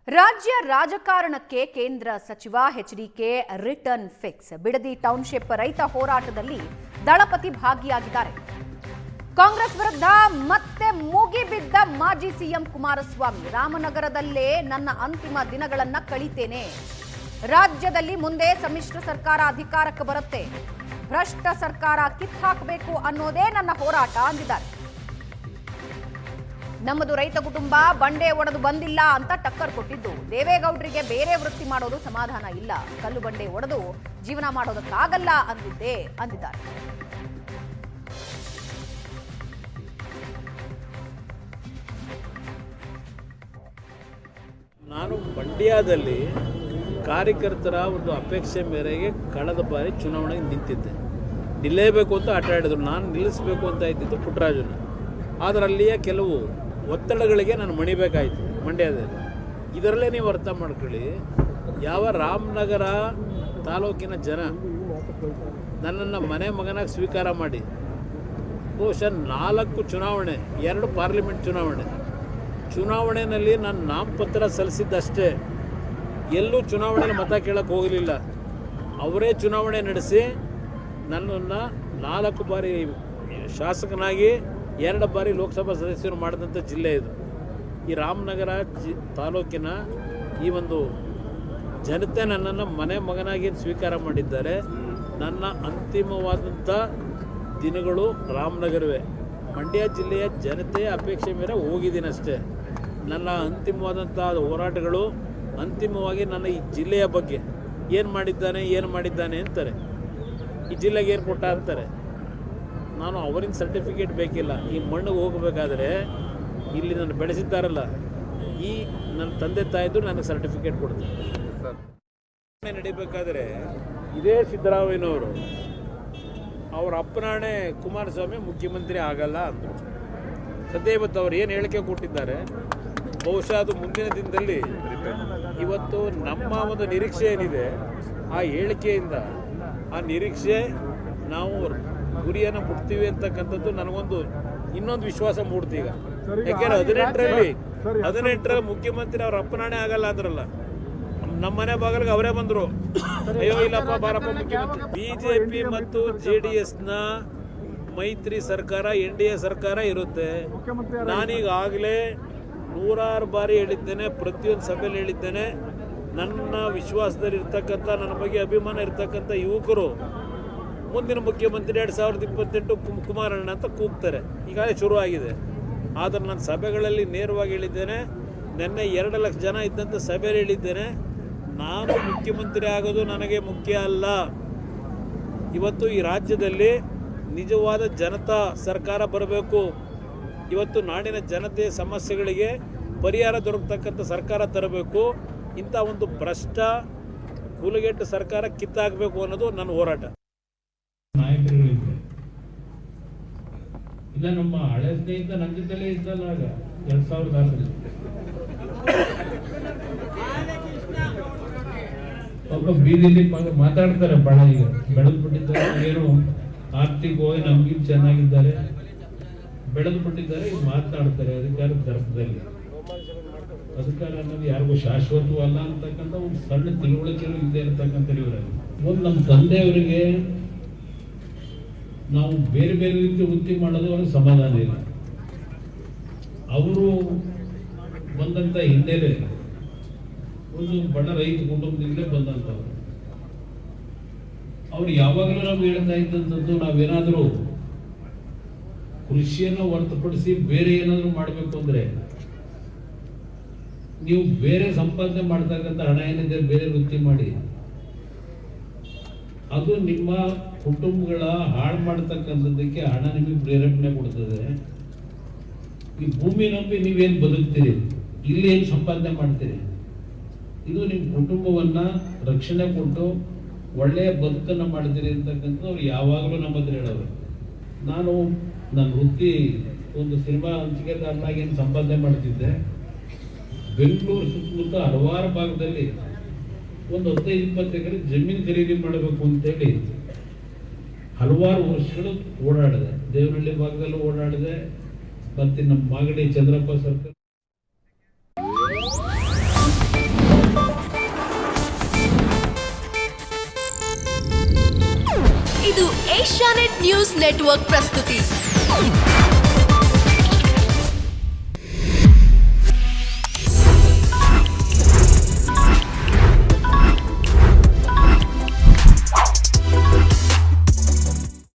ರಾಜ್ಯ ರಾಜಕಾರಣಕ್ಕೆ ಕೇಂದ್ರ ಸಚಿವ HDK return fix. Bidadi township ರೈತ ಹೋರಾಟದಲ್ಲಿ ದಳಪತಿ ಭಾಗಿಯಾಗಿದ್ದಾರೆ. ಕಾಂಗ್ರೆಸ್ ವಿರುದ್ಧ ಮತ್ತೆ ಮುಗಿಬಿದ್ದ ಮಾಜಿ ಸಿಎಂ ಕುಮಾರಸ್ವಾಮಿ, ರಾಮನಗರದಲ್ಲೇ ನನ್ನ ಅಂತಿಮ ದಿನಗಳನ್ನ ಕಳೀತೇನೆ, ರಾಜ್ಯದಲ್ಲಿ ಮುಂದೆ ಸಮ್ಮಿಶ್ರ ಸರ್ಕಾರ ಅಧಿಕಾರಕ್ಕೆ ಬರುತ್ತೆ, ಭ್ರಷ್ಟ ಸರ್ಕಾರ ಕಿತ್ತಾಕಬೇಕು ಅನ್ನೋದೇ ನನ್ನ ಹೋರಾಟ ಅಂದಿದ್ದಾರೆ. ನಮ್ಮದು ರೈತ ಕುಟುಂಬ, ಬಂಡೆ ಒಡೆದು ಬಂದಿಲ್ಲ ಅಂತ ಟಕ್ಕರ್ ಕೊಟ್ಟಿದ್ದು. ದೇವೇಗೌಡರಿಗೆ ಬೇರೆ ವೃತ್ತಿ ಮಾಡೋದು ಸಮಾಧಾನ ಇಲ್ಲ, ಕಲ್ಲು ಬಂಡೆ ಒಡೆದು ಜೀವನ ಮಾಡೋದಕ್ಕಾಗಲ್ಲ ಅಂದಿದ್ದಾರೆ. ನಾನು ಮಂಡ್ಯದಲ್ಲಿ ಕಾರ್ಯಕರ್ತರ ಒಂದು ಅಪೇಕ್ಷೆ ಮೇರೆಗೆ ಕಳೆದ ಬಾರಿ ಚುನಾವಣೆಗೆ ನಿಂತಿದ್ದೆ. ನಿಲ್ಲೇಬೇಕು ಅಂತ ಆಟ ಆಡಿದ್ರು, ನಾನು ನಿಲ್ಲಿಸಬೇಕು ಅಂತ ಇದ್ದಿದ್ದು ಪುಟ್ಟರಾಜನ. ಆದರೆ ಅಲ್ಲಿಯ ಕೆಲವು ಒತ್ತಡಗಳಿಗೆ ನಾನು ಮಣಿಬೇಕಾಯಿತು ಮಂಡ್ಯದಲ್ಲಿ. ಇದರಲ್ಲೇ ನೀವು ಅರ್ಥ ಮಾಡ್ಕೊಳ್ಳಿ, ಯಾವ ರಾಮನಗರ ತಾಲೂಕಿನ ಜನ ನನ್ನನ್ನು ಮನೆ ಮಗನಾಗಿ ಸ್ವೀಕಾರ ಮಾಡಿ ಬಹುಶಃ 4 ಚುನಾವಣೆ, 2 ಪಾರ್ಲಿಮೆಂಟ್ ಚುನಾವಣೆಯಲ್ಲಿ ನಾನು ನಾಮಪತ್ರ ಸಲ್ಲಿಸಿದ್ದಷ್ಟೇ, ಎಲ್ಲೂ ಚುನಾವಣೆಯಲ್ಲಿ ಮತ ಕೇಳಕ್ಕೆ ಹೋಗಲಿಲ್ಲ. ಅವರೇ ಚುನಾವಣೆ ನಡೆಸಿ ನನ್ನನ್ನು 4 ಬಾರಿ ಶಾಸಕನಾಗಿ 2 ಬಾರಿ ಲೋಕಸಭಾ ಸದಸ್ಯರು ಮಾಡಿದಂಥ ಜಿಲ್ಲೆ ಇದು. ಈ ರಾಮನಗರ ತಾಲೂಕಿನ ಈ ಒಂದು ಜನತೆ ನನ್ನನ್ನು ಮನೆ ಮಗನಾಗಿ ಸ್ವೀಕಾರ ಮಾಡಿದ್ದಾರೆ. ನನ್ನ ಅಂತಿಮವಾದಂಥ ದಿನಗಳು ರಾಮನಗರವೇ. ಮಂಡ್ಯ ಜಿಲ್ಲೆಯ ಜನತೆಯ ಅಪೇಕ್ಷೆ ಮೇರೆ ಹೋಗಿದ್ದೀನಿ ಅಷ್ಟೇ. ನನ್ನ ಅಂತಿಮವಾದಂಥ ಹೋರಾಟಗಳು ಅಂತಿಮವಾಗಿ ನನ್ನ ಈ ಜಿಲ್ಲೆಯ ಬಗ್ಗೆ ಏನು ಮಾಡಿದ್ದಾನೆ ಅಂತಾರೆ, ಈ ಜಿಲ್ಲೆಗೆ ಏನು ಕೊಟ್ಟ ಅಂತಾರೆ. ನಾನು ಅವರಿಂದ ಸರ್ಟಿಫಿಕೇಟ್ ಬೇಕಿಲ್ಲ. ಈ ಮಣ್ಣಿಗೆ ಹೋಗಬೇಕಾದ್ರೆ ಇಲ್ಲಿ ನಾನು ಬೆಳೆಸಿದ್ದಾರಲ್ಲ, ಈ ನನ್ನ ತಂದೆ ತಾಯಿದ್ದು ನನಗೆ ಸರ್ಟಿಫಿಕೇಟ್ ಕೊಡ್ತಾರೆ. ನಡಿಬೇಕಾದ್ರೆ ಇದೇ ಸಿದ್ದರಾಮಯ್ಯನವರು ಅವ್ರ ಅಪ್ಪನಾಣೆ ಕುಮಾರಸ್ವಾಮಿ ಮುಖ್ಯಮಂತ್ರಿ ಆಗಲ್ಲ ಅಂದರು. ಸದ್ಯ ಇವತ್ತು ಅವ್ರು ಏನು ಹೇಳಿಕೆ ಕೊಟ್ಟಿದ್ದಾರೆ, ಬಹುಶಃ ಅದು ಮುಂದಿನ ದಿನದಲ್ಲಿ ಇವತ್ತು ನಮ್ಮ ಒಂದು ನಿರೀಕ್ಷೆ ಏನಿದೆ, ಆ ಹೇಳಿಕೆಯಿಂದ ಆ ನಿರೀಕ್ಷೆ ನಾವು ಗುರಿಯನ್ನು ಮುಟ್ತೀವಿ ಅಂತಕ್ಕಂಥದ್ದು ನನಗೊಂದು ಇನ್ನೊಂದು ವಿಶ್ವಾಸ ಮೂಡ್ತಿ. ಈಗ ಯಾಕೆಂದ್ರೆ 18ರಲ್ಲಿ ಮುಖ್ಯಮಂತ್ರಿ ಅವ್ರ ಅಪ್ಪನಾಣೆ ಆಗಲ್ಲ ಅಂದ್ರಲ್ಲ, ನಮ್ಮ ಮನೆ ಬಾಗಿಲಿಗೆ ಅವರೇ ಬಂದರು, ಅಯ್ಯೋ ಇಲ್ಲಪ್ಪ ಬಾರಪ್ಪ ಮುಖ್ಯಮಂತ್ರಿ. ಬಿಜೆಪಿ ಮತ್ತು JDSನ ಮೈತ್ರಿ ಸರ್ಕಾರ, NDA ಸರ್ಕಾರ ಇರುತ್ತೆ. ನಾನೀಗಾಗಲೇ 100 ಬಾರಿ ಹೇಳಿದ್ದೇನೆ, ಪ್ರತಿಯೊಂದು ಸಭೆಯಲ್ಲಿ ಹೇಳಿದ್ದೇನೆ, ನನ್ನ ವಿಶ್ವಾಸದಲ್ಲಿ ಇರ್ತಕ್ಕಂಥ, ನನ್ನ ಬಗ್ಗೆ ಅಭಿಮಾನ ಇರ್ತಕ್ಕಂಥ ಯುವಕರು ಮುಂದಿನ ಮುಖ್ಯಮಂತ್ರಿ 2028 ಕುಮಾರಣ್ಣ ಅಂತ ಕೂಗ್ತಾರೆ. ಈಗಾಗಲೇ ಶುರುವಾಗಿದೆ. ಆದರೆ ನಾನು ಸಭೆಗಳಲ್ಲಿ ನೇರವಾಗಿ ಹೇಳಿದ್ದೇನೆ, ನಿನ್ನೆ 2 ಲಕ್ಷ ಜನ ಇದ್ದಂಥ ಸಭೆಯಲ್ಲಿ ಹೇಳಿದ್ದೇನೆ, ನಾನು ಮುಖ್ಯಮಂತ್ರಿ ಆಗೋದು ನನಗೆ ಮುಖ್ಯ ಅಲ್ಲ. ಇವತ್ತು ಈ ರಾಜ್ಯದಲ್ಲಿ ನಿಜವಾದ ಜನತಾ ಸರ್ಕಾರ ಬರಬೇಕು. ಇವತ್ತು ನಾಡಿನ ಜನತೆಯ ಸಮಸ್ಯೆಗಳಿಗೆ ಪರಿಹಾರ ದೊರಕತಕ್ಕಂಥ ಸರ್ಕಾರ ತರಬೇಕು. ಇಂಥ ಒಂದು ಭ್ರಷ್ಟ ಕೂಲಗೆಟ್ಟ ಸರ್ಕಾರ ಕಿತ್ತಾಗಬೇಕು ಅನ್ನೋದು ನನ್ನ ಹೋರಾಟ. ನಾಯಕರುಗಳಿದೆ ಇಲ್ಲ, ನಮ್ಮ ಹಳೆ ಸ್ನೇಹಿತ ನನ್ನ ಜೊತೆಲೇ ಇದ್ದಲ್ಲ ಆಗ 2006ರಲ್ಲಿ ಒಬ್ಬ ಬೀದಿಲಿ ಮಾತಾಡ್ತಾರೆ ಬಹಳ. ಈಗ ಬೆಳೆದು ಬಿಟ್ಟಿದ್ದಾರೆ, ಏನು ಆರ್ಥಿಕವಾಗಿ ನಮ್ಗೆ ಚೆನ್ನಾಗಿದ್ದಾರೆ, ಬೆಳೆದು ಬಿಟ್ಟಿದ್ದಾರೆ, ಈಗ ಮಾತನಾಡ್ತಾರೆ ಅಧಿಕಾರದ ದರ್ಪದಲ್ಲಿ. ಅಧಿಕಾರ ಅನ್ನೋದು ಯಾರಿಗೂ ಶಾಶ್ವತವಲ್ಲ ಅಂತಕ್ಕಂಥ ಒಂದು ಸಣ್ಣ ತಿಳುವಳಿಕೆ ಇಲ್ಲದೆ ಇರತಕ್ಕಂಥ ಇವರಲ್ಲಿ. ಒಂದು ನಮ್ಮ ತಂದೆಯವರಿಗೆ ನಾವು ಬೇರೆ ಬೇರೆ ರೀತಿ ವೃತ್ತಿ ಮಾಡೋದು ಅವ್ರಿಗೆ ಸಮಾಧಾನ ಇಲ್ಲ. ಅವರು ಬಂದಂಥ ಹಿನ್ನೆಲೆ ಒಂದು ಬಡ ರೈತ ಕುಟುಂಬದಿಂದಲೇ ಬಂದಂಥವ್ರು. ಅವ್ರು ಯಾವಾಗಲೂ ನಾವು ಹೇಳ್ತಾ ಇದ್ದಂಥದ್ದು, ನಾವೇನಾದರೂ ಕೃಷಿಯನ್ನು ಹೊರತುಪಡಿಸಿ ಬೇರೆ ಏನಾದರೂ ಮಾಡಬೇಕು ಅಂದ್ರೆ, ನೀವು ಬೇರೆ ಸಂಪಾದನೆ ಮಾಡ್ತಕ್ಕಂಥ ಹಣ ಏನಿದೆ ಬೇರೆ ವೃತ್ತಿ ಮಾಡಿ, ಅದು ನಿಮ್ಮ ಕುಟುಂಬಗಳ ಹಾಳು ಮಾಡ್ತಕ್ಕಂಥದ್ದಕ್ಕೆ ಹಣ ನಿಮಗೆ ಪ್ರೇರೇಪಣೆ ಕೊಡ್ತದೆ. ಈ ಭೂಮಿ ನಂಬಿ ನೀವೇನು ಬದುಕ್ತೀರಿ, ಇಲ್ಲಿ ಏನು ಸಂಪಾದನೆ ಮಾಡ್ತೀರಿ, ಇದು ನಿಮ್ಮ ಕುಟುಂಬವನ್ನ ರಕ್ಷಣೆ ಕೊಟ್ಟು ಒಳ್ಳೆಯ ಬದುಕನ್ನು ಮಾಡ್ತೀರಿ ಅಂತಕ್ಕಂಥದ್ದು ಅವ್ರು ಯಾವಾಗಲೂ ನಮ್ಮ ಹತ್ರ ಹೇಳೋರು. ನಾನು ನನ್ನ ವೃತ್ತಿ ಒಂದು ಸಿನಿಮಾ ಹಂಚಿಕೆದಾರನಾಗಿ ಏನು ಸಂಪಾದನೆ ಮಾಡ್ತಿದ್ದೆ, ಬೆಂಗಳೂರು ಸುತ್ತಮುತ್ತ ಹಲವಾರು ಭಾಗದಲ್ಲಿ ಒಂದು 15-20 ಎಕರೆ ಜಮೀನು ಖರೀದಿ ಮಾಡಬೇಕು ಅಂತೇಳಿ ಹಲವಾರು ವರ್ಷಗಳು ಓಡಾಡಿದೆ. ದೇವನಹಳ್ಳಿ ಭಾಗದಲ್ಲೂ ಓಡಾಡಿದೆ, ಮತ್ತೆ ನಮ್ಮ ಮಾಗಡಿ ಚಂದ್ರಪ್ಪ ಸರ್ಕಲ್ ಇದು ಏಷ್ಯಾನೆಟ್ ನ್ಯೂಸ್ ನೆಟ್ವರ್ಕ್ ಪ್ರಸ್ತುತಿ.